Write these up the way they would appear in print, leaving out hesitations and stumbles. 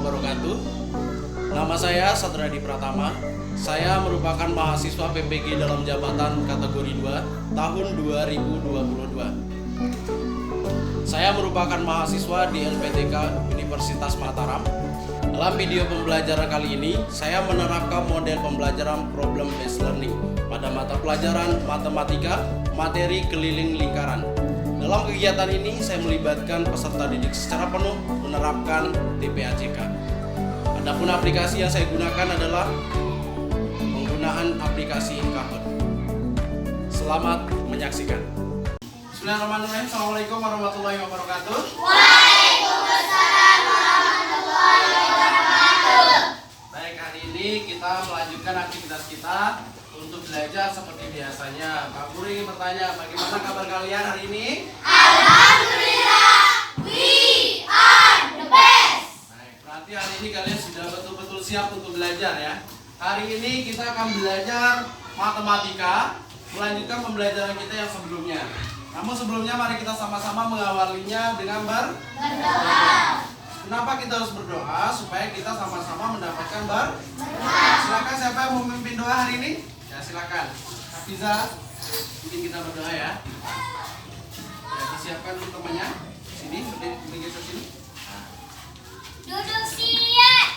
wabarakatuh. Nama saya Satradi Pratama. Saya merupakan mahasiswa PPG dalam jabatan kategori 2 tahun 2022. Saya merupakan mahasiswa di LPTK Universitas Mataram. Dalam video pembelajaran kali ini, saya menerapkan model pembelajaran problem based learning pada mata pelajaran matematika, materi keliling lingkaran. Dalam kegiatan ini, saya melibatkan peserta didik secara penuh menerapkan TPAJK. Adapun aplikasi yang saya gunakan adalah penggunaan aplikasi Kahoot. Selamat menyaksikan. Bismillahirrahmanirrahim. Assalamualaikum warahmatullahi wabarakatuh. Waalaikumsalam warahmatullahi wabarakatuh. Baik, hari ini kita melanjutkan aktivitas kita untuk belajar seperti biasanya. Pak Guru ingin bertanya, bagaimana kabar kalian hari ini? Alhamdulillah, we are the best. Baik, berarti hari ini kalian sudah betul-betul siap untuk belajar ya. Hari ini kita akan belajar matematika, melanjutkan pembelajaran kita yang sebelumnya. Namun sebelumnya mari kita sama-sama mengawalinya dengan berdoa. Kenapa kita harus berdoa? Supaya kita sama-sama mendapatkan berkah. Silakan siapa yang mau memimpin doa hari ini? Ya silakan. Hafiza, bikin kita berdoa ya. Ya disiapkan dulu temannya. Sini, bergeser sini. Duduk siap.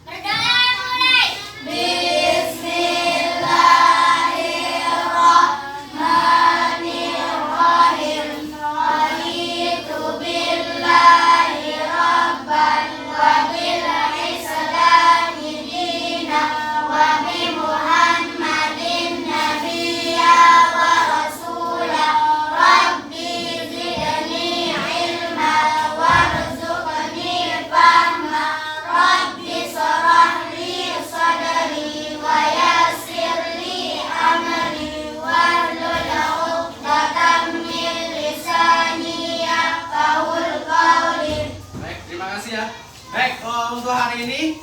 Berdoa mulai. Bismillahirrahmanirrahim. Raditu billahi rabban wa bil islami dina wa bi Muhammadin nabiyya wa rasula. Rabbi zidni ilma warzuqni fahma. Rabbi shrah li sadri wa yassir li amri wahlul 'uqdatam min lisani yafqahul qawli. Baik, terima kasih ya. Baik, untuk hari ini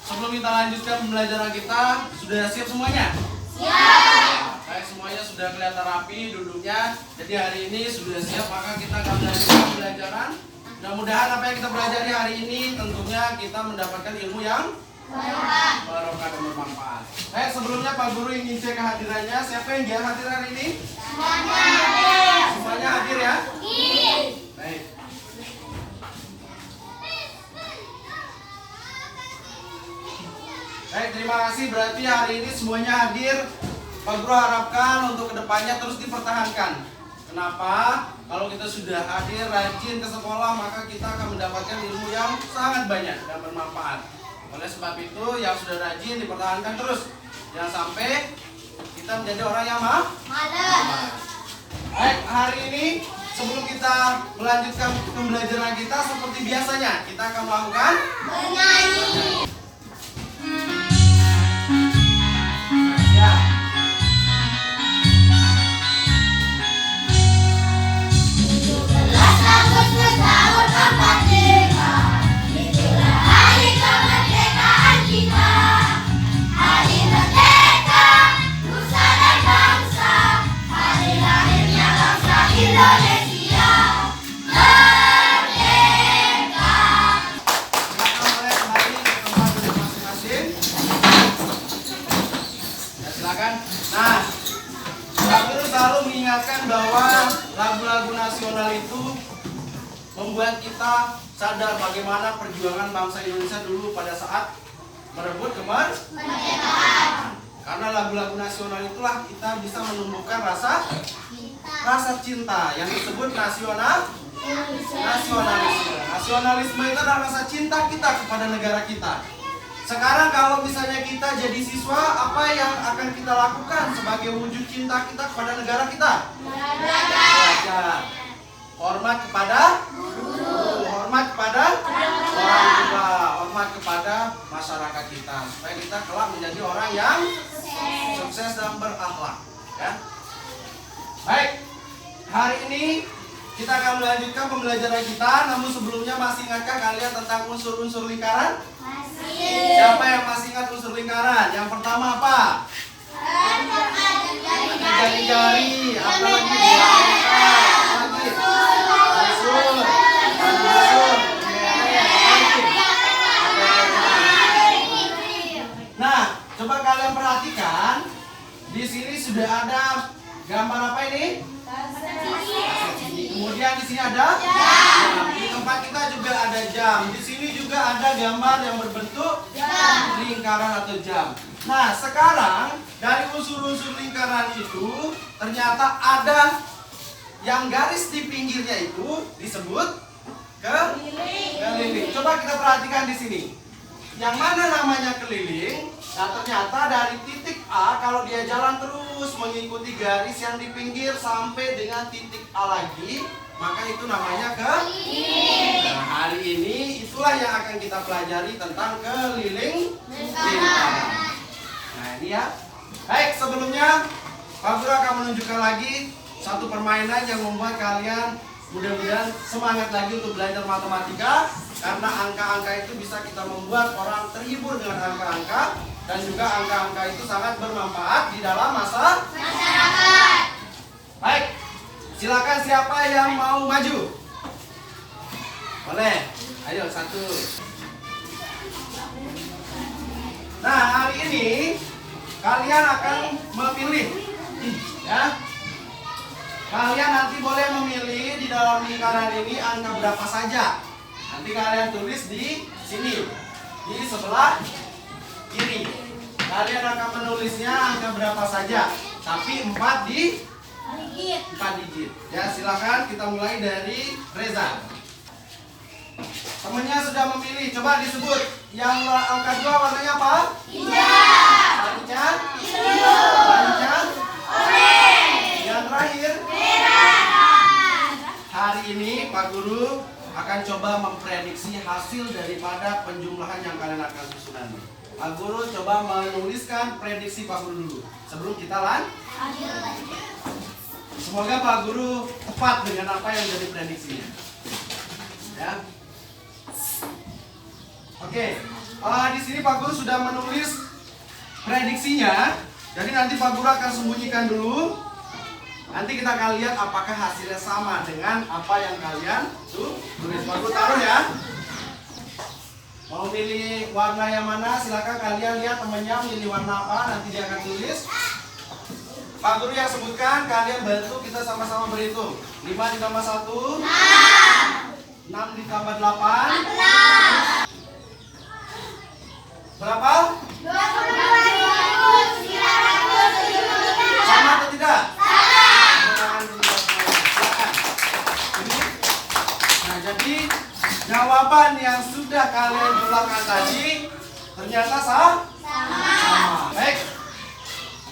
sebelum kita lanjutkan pembelajaran kita, sudah siap semuanya? Siap. Baik, semuanya sudah kelihatan rapi duduknya. Jadi hari ini sudah siap, maka kita akan melanjutkan pembelajaran. Mudah-mudahan apa yang kita pelajari hari ini tentunya kita mendapatkan ilmu yang barokah dan bermanfaat. Baik, sebelumnya Pak Guru ingin cek kehadirannya. Siapa yang dia hadir hari ini? Semuanya hadir ya? Baik. Baik, terima kasih. Berarti hari ini semuanya hadir. Pak Guru harapkan untuk kedepannya terus dipertahankan. Kenapa? Kalau kita sudah hadir, rajin ke sekolah, maka kita akan mendapatkan ilmu yang sangat banyak dan bermanfaat. Oleh sebab itu, yang sudah rajin dipertahankan terus. Jangan sampai kita menjadi orang yang malas. Baik, hari ini sebelum kita melanjutkan pembelajaran kita seperti biasanya, kita akan melakukan Bernyanyi. ya. Agustus tahun 45, itulah hari kemerdekaan kita. Hari merdeka, nusa dan bangsa, hari lahirnya bangsa Indonesia. Merdeka. Silakan boleh kembali ke tempat duduk masing-masing. Ya, silakan. Nah, Pak Guru selalu mengingatkan bahwa lagu-lagu nasional itu membuat kita sadar bagaimana perjuangan bangsa Indonesia dulu pada saat merebut kemerdekaan. Karena lagu-lagu nasional itulah kita bisa menumbuhkan rasa cinta yang disebut nasionalisme. Nasionalisme itu adalah rasa cinta kita kepada negara kita. Sekarang kalau misalnya kita jadi siswa, apa yang akan kita lakukan sebagai wujud cinta kita kepada negara kita? Belajar. Hormat kepada guru, hormat kepada orang tua, hormat kepada masyarakat kita, supaya kita kelak menjadi orang yang sukses dan berakhlak. Ya. Baik, hari ini kita akan melanjutkan pembelajaran kita. Namun sebelumnya masih ingatkah kalian tentang unsur-unsur lingkaran? Siapa yang masih ingat unsur lingkaran? Yang pertama apa? Jari-jari. Apa lagi? Unsur. sini sudah ada gambar apa ini? Kemudian di sini ada jam. Di tempat kita juga ada jam. Di sini juga ada gambar yang berbentuk lingkaran atau jam. Nah, sekarang dari unsur-unsur lingkaran itu ternyata ada yang garis di pinggirnya itu disebut keliling. Coba kita perhatikan di sini. Yang mana namanya keliling? Nah, ternyata dari titik A kalau dia jalan terus mengikuti garis yang di pinggir sampai dengan titik A lagi, maka itu namanya keliling. Nah, hari ini itulah yang akan kita pelajari tentang keliling lingkaran. Nah, ini ya. Baik, sebelumnya Pak Guru akan menunjukkan lagi satu permainan yang membuat kalian mudah-mudahan semangat lagi untuk belajar matematika, karena angka-angka itu bisa kita membuat orang terhibur dengan angka-angka, dan juga angka-angka itu sangat bermanfaat di dalam masyarakat. Baik, silakan siapa yang mau maju? Boleh, ayo satu. Nah, hari ini kalian akan memilih, ya. Kalian nanti boleh memilih di dalam lingkaran ini angka berapa saja. Nanti kalian tulis di sini, di sebelah kiri. Kalian akan menulisnya angka berapa saja, tapi 4 digit. Ya, silakan kita mulai dari Reza. Temennya sudah memilih, coba disebut. Yang angka 2 warnanya apa? Hijau. Warnanya biru. Warnanya oranye. Yang terakhir merah. Hari ini Pak Guru akan coba memprediksi hasil daripada penjumlahan yang kalian akan susun nanti. Pak Guru coba menuliskan prediksi Pak Guru dulu sebelum kita lanjut. Semoga Pak Guru tepat dengan apa yang jadi prediksinya. Ya. Oke. Di sini Pak Guru sudah menulis prediksinya. Jadi nanti Pak Guru akan sembunyikan dulu. Nanti kita akan lihat apakah hasilnya sama dengan apa yang kalian tulis. Pak Guru taruh ya. Mau pilih warna yang mana? Silakan kalian lihat temannya pilih warna apa. Nanti dia akan tulis. Pak Guru yang sebutkan, kalian bantu kita sama-sama berhitung. 5 ditambah 1 6 ditambah 8 16. Berapa? 22.973. Sama atau tidak? Salah. Silakan. Ini. Nah, jadi jawaban yang sudah kalian jumlahkan tadi ternyata sama. Baik.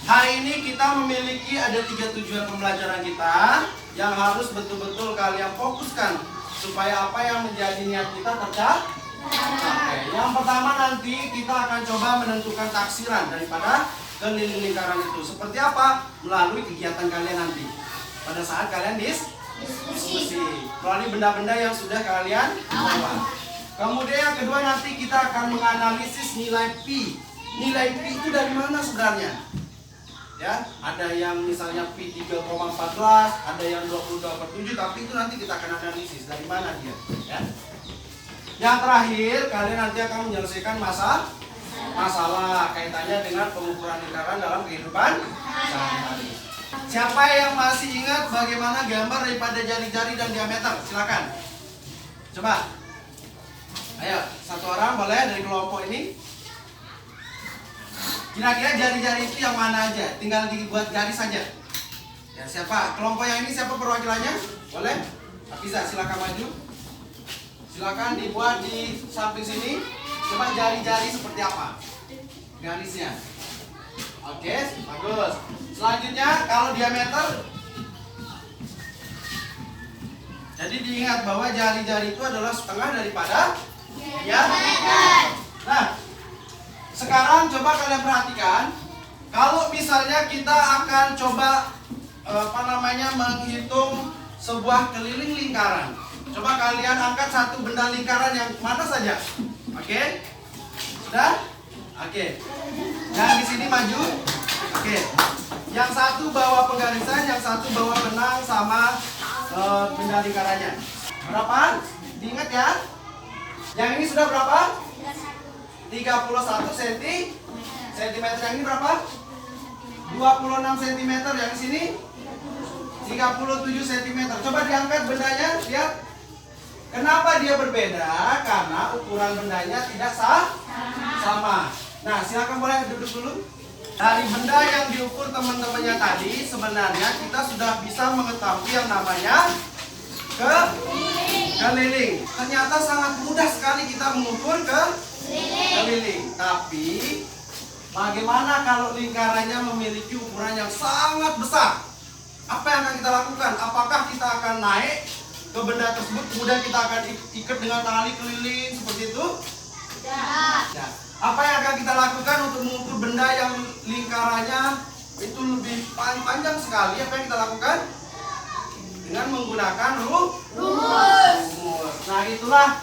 Hari ini kita memiliki ada 3 tujuan pembelajaran kita yang harus betul-betul kalian fokuskan supaya apa yang menjadi niat kita tercapai. Yang pertama nanti kita akan coba menentukan taksiran daripada keliling lingkaran itu. Seperti apa? Melalui kegiatan kalian nanti. Pada saat kalian diskusi. Melalui benda-benda yang sudah kalian bawa. Kemudian yang kedua nanti kita akan menganalisis nilai Pi. Nilai Pi itu dari mana sebenarnya? Ya, ada yang misalnya Pi 3,14, ada yang 22/7, tapi itu nanti kita akan analisis dari mana dia, ya. Yang terakhir, kalian nanti akan menyelesaikan masalah kaitannya dengan pengukuran lingkaran dalam kehidupan sehari-hari. Siapa yang masih ingat bagaimana gambar daripada jari-jari dan diameter? Silakan. Coba. Ayo, satu orang boleh dari kelompok ini. Kira-kira jari-jari itu yang mana aja? Tinggal dibuat garis saja. Ya, siapa? Kelompok yang ini siapa perwakilannya? Boleh? Bisa, silakan maju. Silakan dibuat di samping sini. Coba jari-jari seperti apa garisnya. Oke, bagus. Selanjutnya kalau diameter, jadi diingat bahwa jari-jari itu adalah setengah daripada diameter. Nah, sekarang coba kalian perhatikan, kalau misalnya kita akan coba menghitung sebuah keliling lingkaran. Coba kalian angkat satu benda lingkaran yang mana saja. Oke? Sudah? Oke. Yang di sini maju. Oke. Yang satu bawa penggarisan, yang satu bawa benang sama benda lingkarannya. Berapa? Diingat ya. Yang ini sudah berapa? 31 cm. Yang ini berapa? 22 26 cm. Yang di sini 37 cm. Coba diangkat bendanya, lihat. Kenapa dia berbeda? Karena ukuran bendanya tidak sama. Nah, silakan boleh duduk dulu. Dari benda yang diukur teman-temannya tadi, sebenarnya kita sudah bisa mengetahui yang namanya keliling. Ternyata sangat mudah sekali kita mengukur keliling. Tapi bagaimana kalau lingkarannya memiliki ukuran yang sangat besar? Apa yang akan kita lakukan? Apakah kita akan naik ke benda tersebut, kemudian kita akan ikat dengan tali keliling seperti itu? Tidak. Nah, apa yang akan kita lakukan untuk mengukur benda yang lingkarannya itu lebih panjang sekali? Apa yang kita lakukan? Dengan menggunakan rumus. Nah, itulah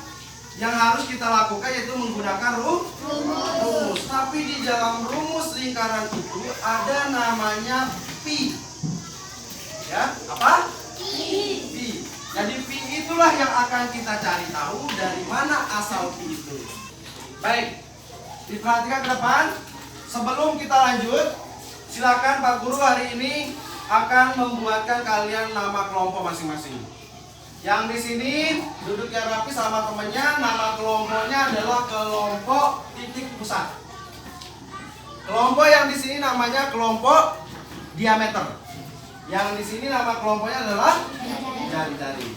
yang harus kita lakukan, yaitu menggunakan rumus. Tapi di dalam rumus lingkaran itu ada namanya pi. Ya, apa? Pi. Jadi pi itulah yang akan kita cari tahu dari mana asal pi itu. Baik, diperhatikan ke depan. Sebelum kita lanjut, silakan Pak Guru hari ini akan membuatkan kalian nama kelompok masing-masing. Yang di sini duduk yang rapi sama temannya. Nama kelompoknya adalah kelompok titik pusat. Kelompok yang di sini namanya kelompok diameter. Yang di sini nama kelompoknya adalah jari-jari.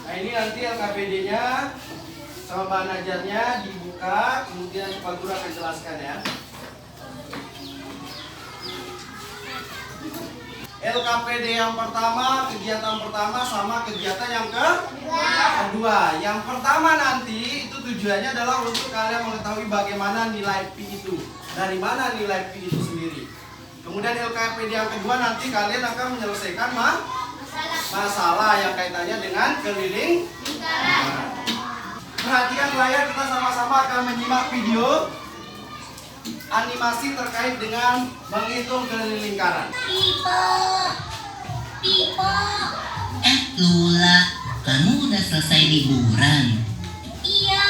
Nah, ini nanti LKPD-nya sama bahan ajarnya dibuka, kemudian Pak Guru akan jelaskan ya. LKPD yang pertama, kegiatan pertama sama kegiatan yang kedua. Yang pertama nanti itu tujuannya adalah untuk kalian mengetahui bagaimana nilai pi itu. Dari mana nilai pi itu sendiri. Kemudian LKPD yang kedua nanti kalian akan menyelesaikan masalah yang kaitannya dengan keliling lingkaran. Perhatikan layar, kita sama-sama akan menyimak video animasi terkait dengan menghitung keliling lingkaran. Pipo. Lula, kamu udah selesai liburan? Iya,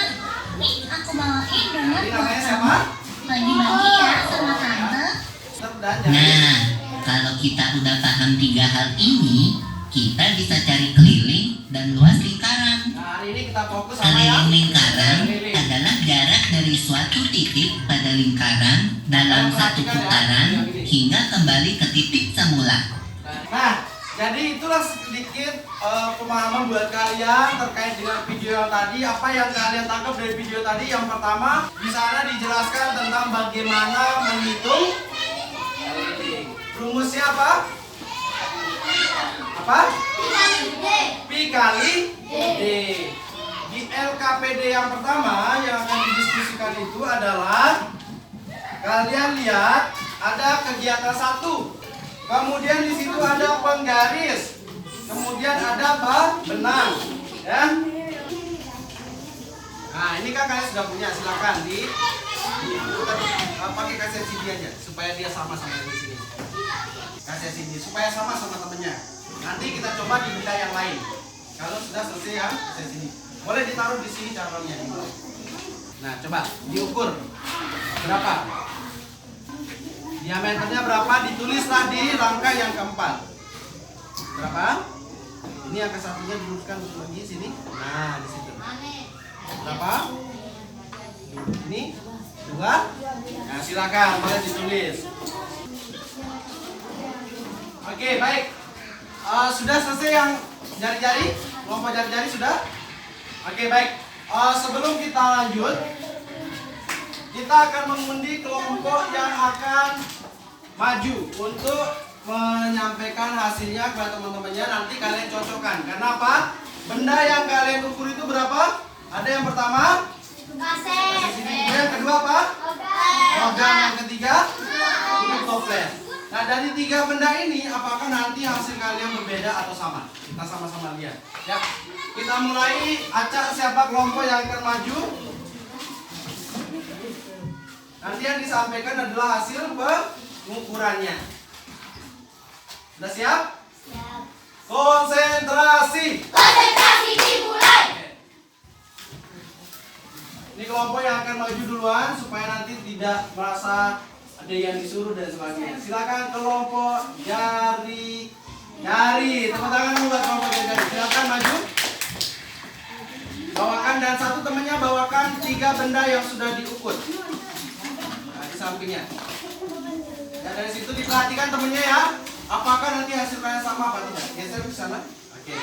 nih aku bawain donat Ini buat namanya kamu. siapa? Bagi-bagi ya sama tante. Nah, kalau kita udah paham 3 hal ini, kita bisa cari keliling dan luas lingkaran. Nah, hari ini kita fokus sama yang Keliling lingkaran keliling. adalah jarak dari suatu titik pada lingkaran dalam satu putaran hingga kembali ke titik semula. Nah, jadi itulah sedikit pemahaman buat kalian terkait dengan video yang tadi. Apa yang kalian tangkap dari video tadi? Yang pertama, di sana dijelaskan tentang bagaimana menghitung keliling. Rumusnya apa? Apa? Pi kali D. Di LKPD yang pertama yang akan didiskusikan itu adalah, kalian lihat ada kegiatan 1. Kemudian di situ ada penggaris. Kemudian ada benang, ya. Nah, ini kan kalian sudah punya, silakan pakai kaset CD aja supaya dia sama di sini. Kaset CD supaya sama temennya. Nanti kita coba di benda yang lain. Kalau sudah selesai ya kaset CD, boleh ditaruh di sini caranya. Nah, coba diukur berapa? Diameternya berapa? Ditulislah di rangka yang keempat. Berapa? Ini angka satunya diluruskan lagi sini. Nah, di situ. Berapa? Ini 2. Nah, silakan boleh ditulis. Oke, baik. Sudah selesai yang jari-jari? Kelompok jari-jari sudah? Oke, baik. Sebelum kita lanjut, kita akan mengundi kelompok yang akan maju untuk menyampaikan hasilnya kepada teman-temannya. Nanti kalian cocokkan. Karena apa? Benda yang kalian ukur itu berapa? Ada yang pertama Kaset. yang kedua apa? Logam. Yang ketiga ini toples. Nah, dari 3 benda ini apakah nanti hasil kalian berbeda atau sama? Kita sama-sama lihat. Ya, kita mulai. Acak siapa kelompok yang akan maju? Nanti yang disampaikan adalah hasil pengukurannya. Sudah siap? Siap. Konsentrasi. Konsentrasi dimulai. Ini kelompok yang akan maju duluan supaya nanti tidak merasa ada yang disuruh dan sebagainya. Silakan kelompok jari. Tepuk tangan dulu buat kelompok jari. Silakan maju. Bawakan dan satu temannya bawakan 3 benda yang sudah diukur. Nah, di sampingnya. Ya, dari situ diperhatikan temennya ya. Apakah nanti hasilnya sama apa tidak? Geser ke sana. Oke.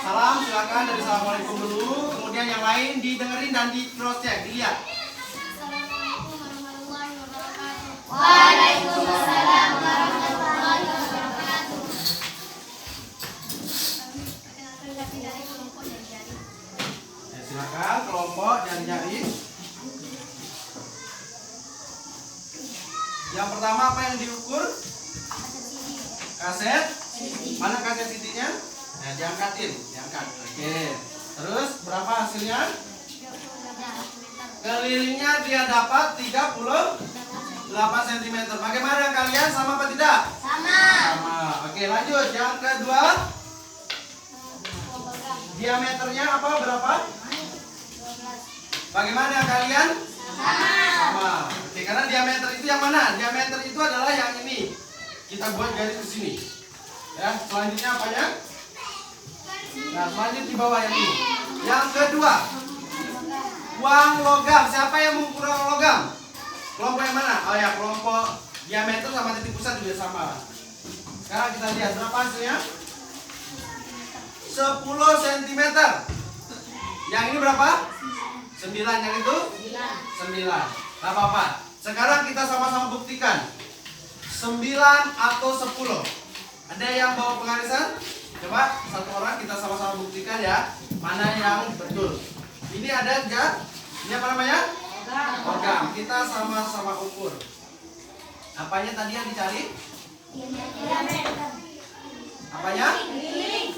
Salam, silakan dari assalamualaikum dulu. Kemudian yang lain didengerin dan di cross check, dilihat. Assalamualaikum warahmatullahi wabarakatuh. Waalaikumsalam warahmatullahi wabarakatuh. Ya, silakan kelompok jari-jari. Yang pertama apa yang diukur? Kaset. Mana kaset CD-nya? Nah, diangkat. Oke. Terus berapa hasilnya? Kelilingnya dia dapat 38 cm. Bagaimana kalian, sama apa tidak? Sama. Sama. Oke, lanjut. Yang kedua. Diameternya apa, berapa? 12. Bagaimana kalian? Sama. Oke, karena diameter itu yang mana? Diameter itu adalah yang ini. Kita buat garis ke sini. Ya, selanjutnya apanya? Nah, selanjutnya di bawah yang ini. Yang kedua. Uang logam. Siapa yang mengukur uang logam? Kelompok yang mana? Oh ya, kelompok diameter sama titik pusat juga sama. Sekarang kita lihat berapa hasilnya? 10 cm. Yang ini berapa? 9. Yang itu? 9. Gak apa-apa. Sekarang kita sama-sama buktikan 9 atau 10. Ada yang bawa pengarisan? Coba satu orang kita sama-sama buktikan ya, mana yang betul. Ini ada enggak? Ini apa namanya? Logam. Kita sama-sama ukur. Apanya tadi yang dicari? Apanya?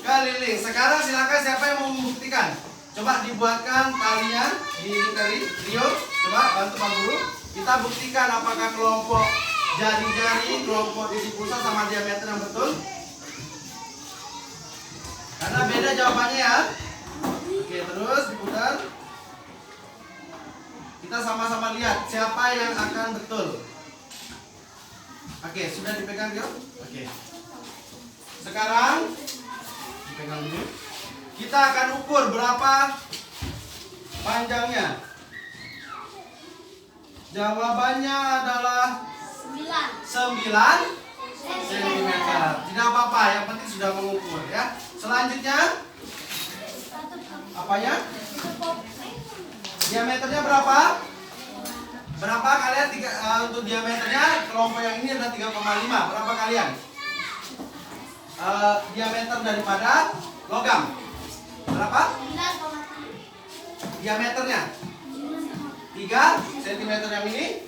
Keliling. Sekarang silakan siapa yang mau membuktikan? Coba dibuatkan talinya di Rio. Coba bantu Pak Guru. Kita buktikan apakah kelompok jari-jari, kelompok titik pusat sama diameter yang betul. Karena beda jawabannya ya. Oke, terus diputar. Kita sama-sama lihat siapa yang akan betul. Oke, sudah dipegang Rio? Oke. Sekarang dipegang dulu. Kita akan ukur berapa panjangnya. Jawabannya adalah 9 cm. Tidak apa-apa, yang penting sudah mengukur ya. Selanjutnya apanya? Diameternya berapa? Berapa kalian? Untuk diameternya kelompok yang ini adalah 3,5. Berapa kalian? Diameter daripada logam berapa? Diameternya 3 cm yang ini,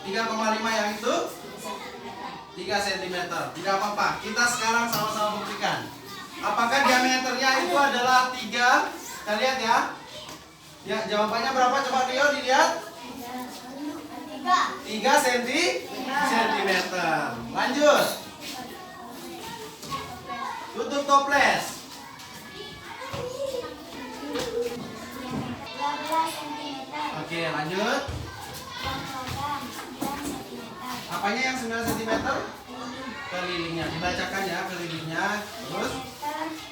3,5 yang itu 3 cm. Tidak apa-apa. Kita sekarang sama-sama buktikan. Apakah diameternya itu adalah 3? Kita lihat ya. Ya, jawabannya berapa? Coba Rio dilihat. 3 cm. Lanjut. Tutup toples. Oke, lanjut. Apanya yang 9 cm? Kelilingnya. Dibacakan ya, kelilingnya. Terus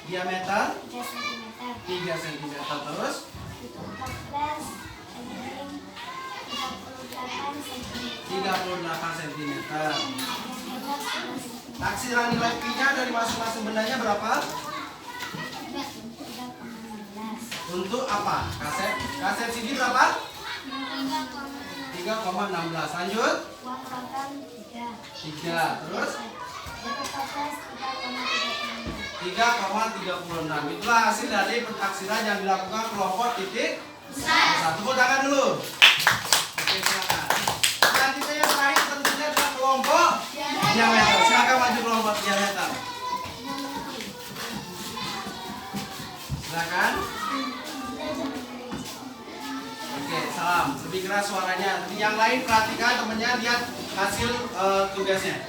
diameter 3 cm. Terus 38 cm. Taksiran nilai Pi-nya dari masing-masing bendanya berapa? Untuk apa? Kaset CD berapa? 3,16. Lanjut. 3. Terus 3,36. Itulah hasil dari pentaksiran yang dilakukan kelompok titik 1. Tepuk tangan dulu. Oke, silakan. Selanjutnya yang terakhir tentunya adalah kelompok diameter. Silakan maju kelompok diameter. Silakan. Oke, salam. Lebih keras suaranya. Yang lain perhatikan temennya, lihat hasil tugasnya.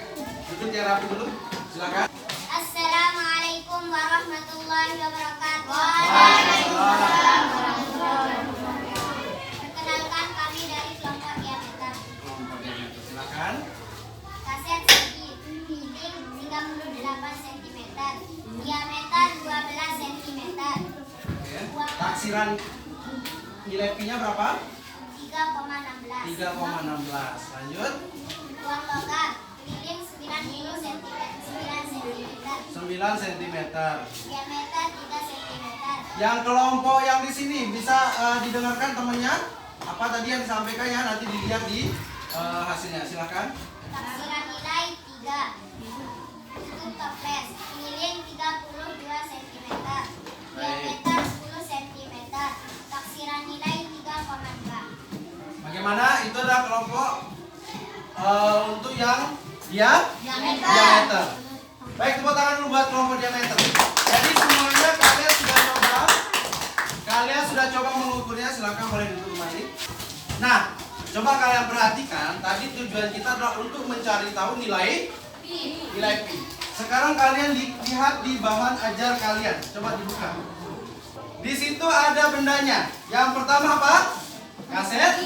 Duduk yang rapi dulu. Silakan. Assalamualaikum warahmatullahi wabarakatuh. Waalaikumsalam. Perkenalkan kami dari kelompok diameter. Kelompok diameter. Silakan. taksiran nilai P-nya berapa? 3,16. 3,16. Lanjut. Uang logam keliling 90 cm, 9 cm. diameter 3 cm. Yang kelompok yang di sini bisa didengarkan temannya? Apa tadi yang disampaikan ya? Nanti dilihat di hasilnya. Silakan. Taksiran nilai 3. Tutup toples keliling 32 cm, diameter 10 cm. Taksiran nilai 3,2. Bagaimana? Itu adalah kelompok untuk yang diameter. Baik, tepuk tangan dulu buat kelompok diameter. Jadi semuanya kalian sudah coba mengukurnya. Silakan boleh duduk kembali. Nah, coba kalian perhatikan. Tadi tujuan kita adalah untuk mencari tahu nilai P. Sekarang kalian lihat di bahan ajar kalian. Coba dibuka. Di situ ada bendanya. Yang pertama apa? Kaset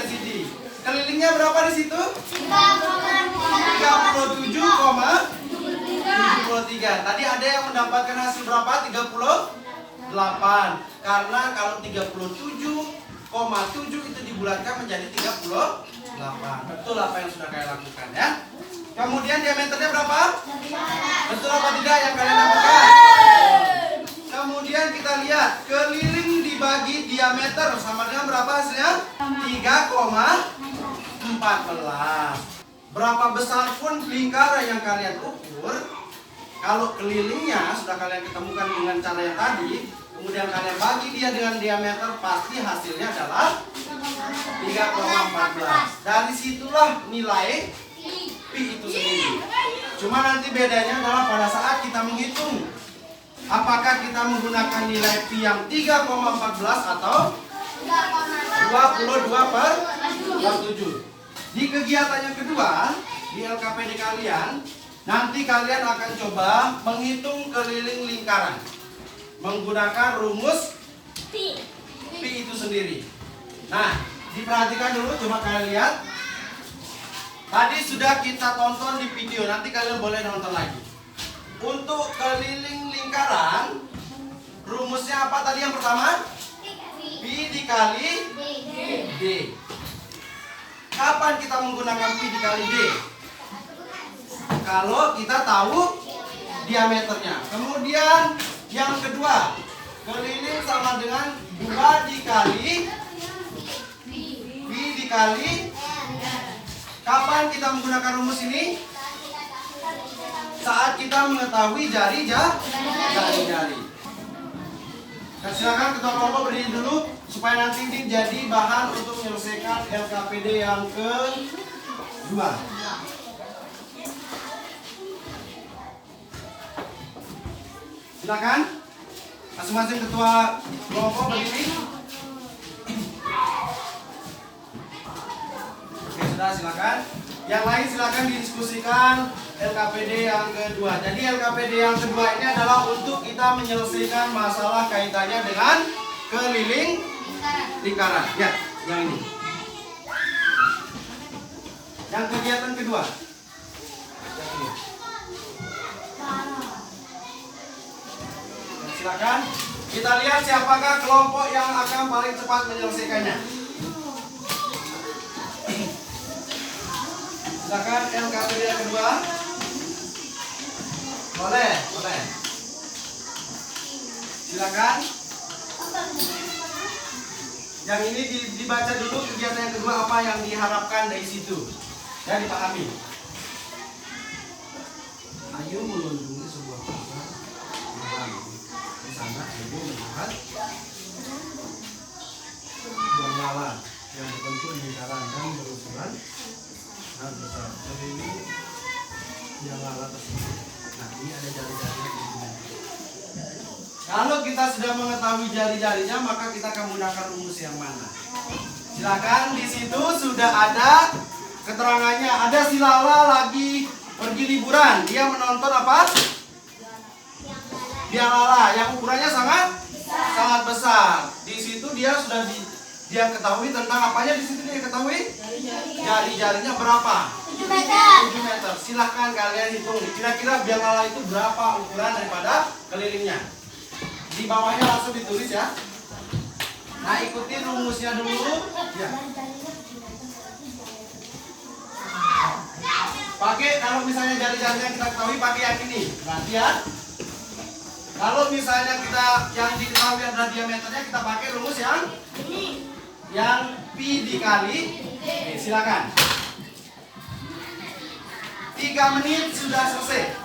CD. Kelilingnya berapa di situ? 37,73. Tadi ada yang mendapatkan hasil berapa? 38. Karena kalau 37,7 itu dibulatkan menjadi 38. Betul apa yang sudah kalian lakukan ya. Kemudian diameternya berapa? Betul apa tidak yang kalian dapatkan? Kemudian kita lihat keliling dibagi diameter sama dengan berapa hasilnya? 3,14. Berapa besar pun lingkaran yang kalian ukur, kalau kelilingnya sudah kalian ketemukan dengan cara yang tadi, kemudian kalian bagi dia dengan diameter, pasti hasilnya adalah 3,14. Dari situlah nilai P itu sendiri. Cuma nanti bedanya adalah pada saat kita menghitung, apakah kita menggunakan nilai P yang 3,14 atau 22/7. Di kegiatan yang kedua, di LKPD kalian, nanti kalian akan coba menghitung keliling lingkaran menggunakan rumus P itu sendiri. Nah, diperhatikan dulu, coba kalian lihat. Tadi sudah kita tonton di video, nanti kalian boleh nonton lagi. Untuk keliling lingkaran, rumusnya apa tadi yang pertama? P dikali D. Kapan kita menggunakan P dikali D? Kalau kita tahu diameternya. Kemudian yang kedua, keliling sama dengan 2 dikali P dikali. Kapan kita menggunakan rumus ini? Saat kita mengetahui jari-jari. Nah, silakan ketua kelompok berdiri dulu supaya nanti ini jadi bahan untuk menyelesaikan LKPD yang kedua. Silakan masing-masing ketua kelompok berdiri. Oke, sudah, silakan. Yang lain silakan didiskusikan LKPD yang kedua. Jadi LKPD yang kedua ini adalah untuk kita menyelesaikan masalah kaitannya dengan keliling lingkaran. Ya, yang ini. Yang kegiatan kedua. Yang ini. Silakan. Kita lihat siapakah kelompok yang akan paling cepat menyelesaikannya. Silakan LKPD yang kedua. Boleh. Silakan. Yang ini dibaca dulu kegiatan yang kedua apa yang diharapkan dari situ dan dipahami. Ayo mengunjungi sebuah pasar di sana ibu melihat buah lala yang berbentuk lingkaran dan berukuran besar. Jadi ini yang lala tersebut. Nah, ini ada jari-jarinya di sini. Kalau kita sudah mengetahui jari-jarinya, maka kita akan menggunakan rumus yang mana? Silakan, di situ sudah ada keterangannya. Ada si Lala lagi pergi liburan. Dia menonton apa? Biang lala yang ukurannya sangat besar. Di situ dia sudah dia ketahui tentang apanya. Di situ dia ketahui jari-jarinya berapa? 7 meter. 7 meter. Silahkan kalian hitung. Kira-kira biang lala itu berapa ukuran daripada kelilingnya? Di bawahnya langsung ditulis ya. Nah, ikuti rumusnya dulu. Ya. Pakai kalau misalnya jari-jarinya kita ketahui pakai yang ini. Perhatian. Kalau misalnya kita yang diketahui adalah diameternya, kita pakai rumus yang ini. Yang pi dikali. Oke, silakan. 3 menit sudah selesai.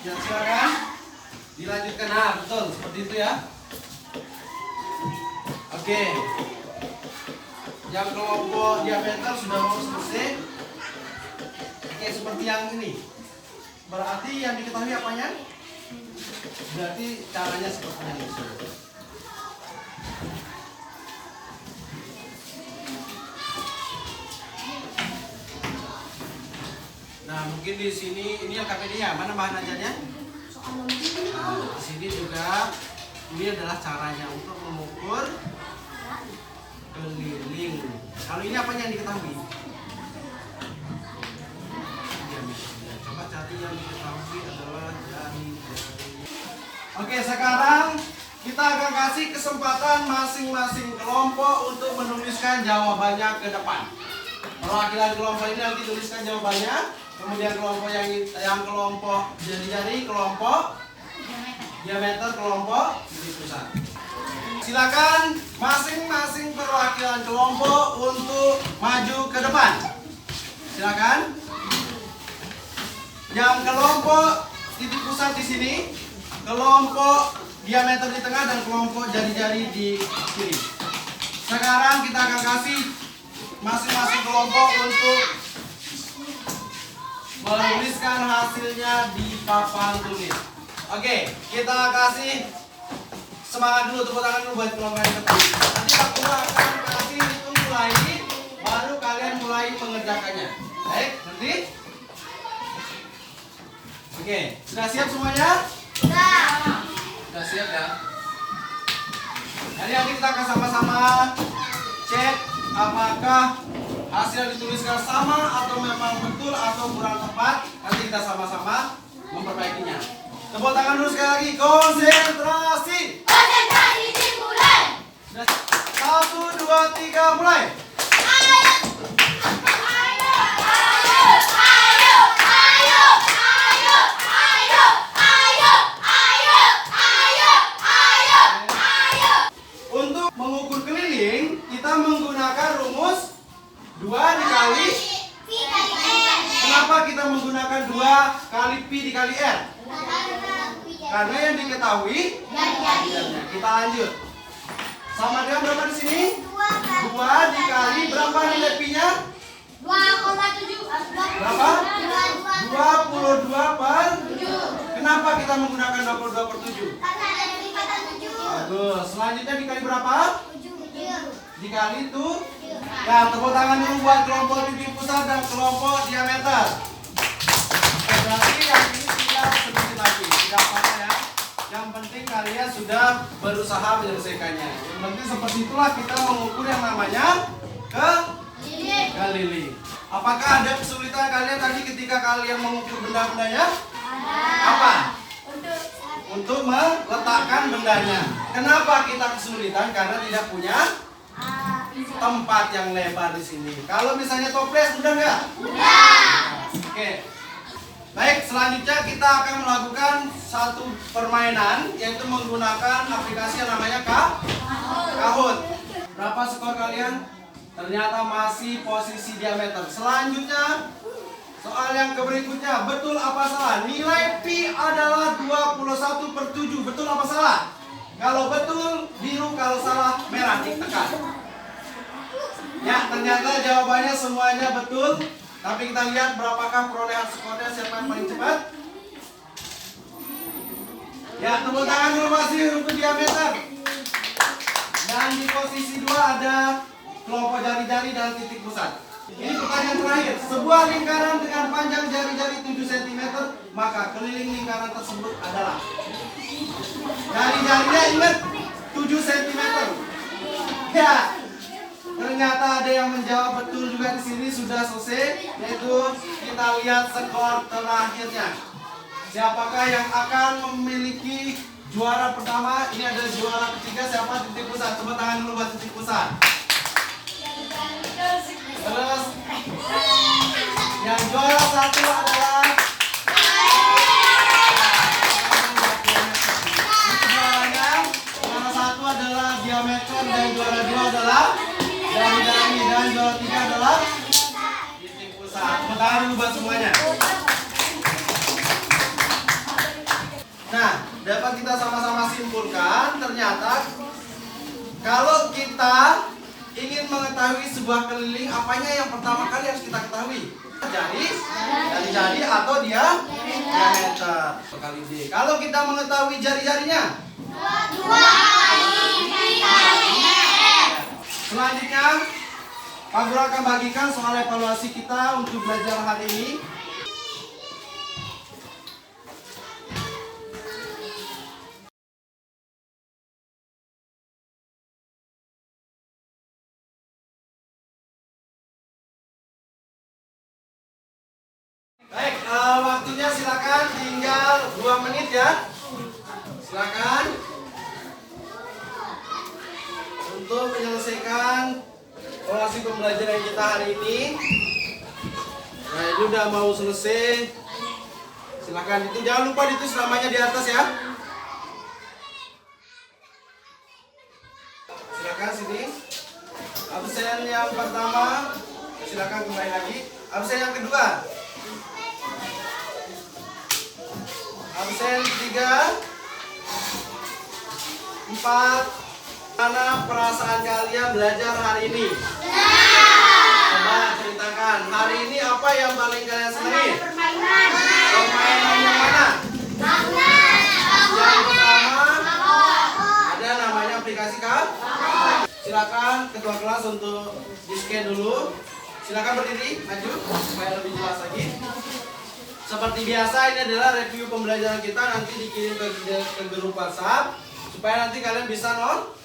Ya, silakan dilanjutkan. Nah, betul seperti itu ya. Oke. Yang kelompok diameter sudah mau selesai. Oke, seperti yang ini. Berarti yang diketahui apanya? Berarti caranya seperti yang ini. Nah, mungkin di sini ini LKPD-nya. Mana bahan ajarnya? Nah, di sini juga ini adalah caranya untuk mengukur keliling. Kalau ini apa yang diketahui? Coba cari yang diketahui adalah jari. Oke, sekarang kita akan kasih kesempatan masing-masing kelompok untuk menuliskan jawabannya ke depan. Perwakilan kelompok ini nanti tuliskan jawabannya. Kemudian kelompok yang kelompok jari-jari, kelompok diameter, kelompok titik pusat. Silakan masing-masing perwakilan kelompok untuk maju ke depan. Silakan. Yang kelompok titik pusat di sini, kelompok diameter di tengah, dan kelompok jari-jari di kiri. Sekarang kita akan kasih masing-masing kelompok untuk menuliskan hasilnya di papan tulis. Oke, kita kasih semangat dulu, tepuk tangan dulu buat kelompok yang pertama. Nanti aku akan kasih hitung mulai, baru kalian mulai mengerjakannya. Baik, nanti. Oke, sudah siap semuanya? Sudah siap ya? Jadi nanti kita akan sama-sama cek apakah hasil yang dituliskan sama atau memang betul atau kurang tepat. Nanti kita sama-sama memperbaikinya. Tepuk tangan dulu sekali lagi. Konsentrasi. Konsentrasi dimulai. 1, 2, 3, mulai. Untuk mengukur keliling, kita menggunakan rumus 2 dikali. Kenapa kita menggunakan 2 kali pi dikali r? Karena yang diketahui jari-jarinya. Kita lanjut. Sama dengan berapa di sini? 2 dikali berapa nilai pi-nya? 2,7. Berapa? 22 per 7. Kenapa kita menggunakan 22 per 7? Karena ada lipatan 7. Bagus. Selanjutnya dikali berapa? 7. Dikali tuh. Ya, tepuk tangan dulu buat kelompok titik pusat dan kelompok diameter. Berarti yang ini tidak sedikit lagi, tidak apa-apa ya. Yang penting kalian sudah berusaha menyelesaikannya. Yang penting seperti itulah kita mengukur yang namanya keliling. Apakah ada kesulitan kalian tadi ketika kalian mengukur benda-bendanya? Apa? Untuk meletakkan bendanya. Kenapa kita kesulitan? Karena tidak punya tempat yang lebar di sini. Kalau misalnya toples, mudah nggak? Mudah. Oke. Baik, selanjutnya kita akan melakukan satu permainan, yaitu menggunakan aplikasi yang namanya Kahoot. Berapa skor kalian? Ternyata masih posisi diameter. Selanjutnya, soal yang berikutnya, betul apa salah? Nilai pi adalah 21 per 7. Betul apa salah? Kalau betul, biru. Kalau salah, merah. Ditekan. Ya, ternyata jawabannya semuanya betul. Tapi kita lihat berapakah perolehan skornya, siapa yang paling cepat. Ya, tepuk tangan dulu masih untuk diameter. Dan di posisi 2 ada kelompok jari-jari dan titik pusat. Ini pertanyaan terakhir. Sebuah lingkaran dengan panjang jari-jari 7 cm, maka keliling lingkaran tersebut adalah. Jari-jarinya ingat 7 cm. Ya. Ternyata ada yang menjawab betul juga di sini, sudah selesai, yaitu kita lihat skor terakhirnya. Siapakah yang akan memiliki juara pertama? Ini ada juara ketiga, siapa? Titik pusat. Tepuk tangan dulu buat titik pusat. Terus yang juara satu adalah juara satu adalah diameter, dan juara dua adalah dari, dan juara tiga adalah titik pusat. Tepuk tangan dulu buat semuanya. Nah, dapat kita sama-sama simpulkan, ternyata kalau kita ingin mengetahui sebuah keliling, apanya yang pertama kali harus kita ketahui? Jari atau diameter. Kali D. Kalau kita mengetahui jari-jarinya, selanjutnya Pak Guru akan bagikan soal evaluasi kita untuk belajar hari ini. Baik, waktunya silakan, tinggal 2 menit ya. Silakan untuk menyelesaikan evaluasi pembelajaran kita hari ini. Nah, ini udah mau selesai. Silakan itu, jangan lupa ditulis namanya di atas ya. Silakan sini. Absen yang pertama, silakan kembali lagi. Absen yang kedua. Absen 3, 4. Mana perasaan kalian belajar hari ini? Coba ceritakan, hari ini apa yang paling kalian senangi? Permainan yang mana? Yang pertama ada namanya aplikasi kan? Silakan ketua kelas untuk di-scan dulu. Silakan berdiri, maju supaya lebih jelas lagi. Seperti biasa, ini adalah review pembelajaran kita, nanti dikirim ke grup WhatsApp supaya nanti kalian bisa nonton.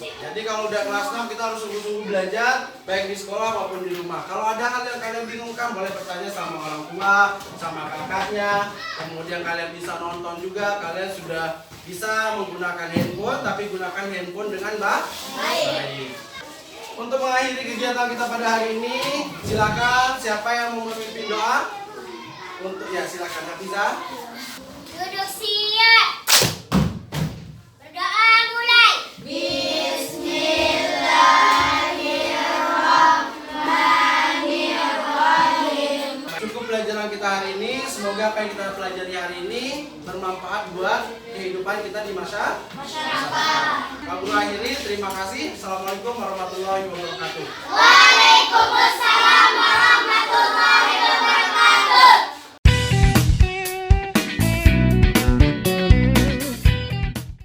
Jadi kalau udah kelas 6 kita harus sungguh-sungguh belajar, baik di sekolah maupun di rumah. Kalau ada hal yang kalian bingungkan, boleh bertanya sama orang tua, sama kakaknya. Kemudian kalian bisa nonton juga, kalian sudah bisa menggunakan handphone, tapi gunakan handphone dengan baik. Untuk mengakhiri kegiatan kita pada hari ini, silakan siapa yang mau memimpin doa? Untuk ya silakan Hafiza. Duduk siap. Berdoa mulai. Bismillahirrahmanirrahim. Cukup pelajaran kita hari ini. Semoga apa yang kita pelajari hari ini bermanfaat buat kehidupan kita di masyarakat. Pak Guru akhiri, terima kasih. Assalamualaikum warahmatullahi wabarakatuh. Waalaikumsalam.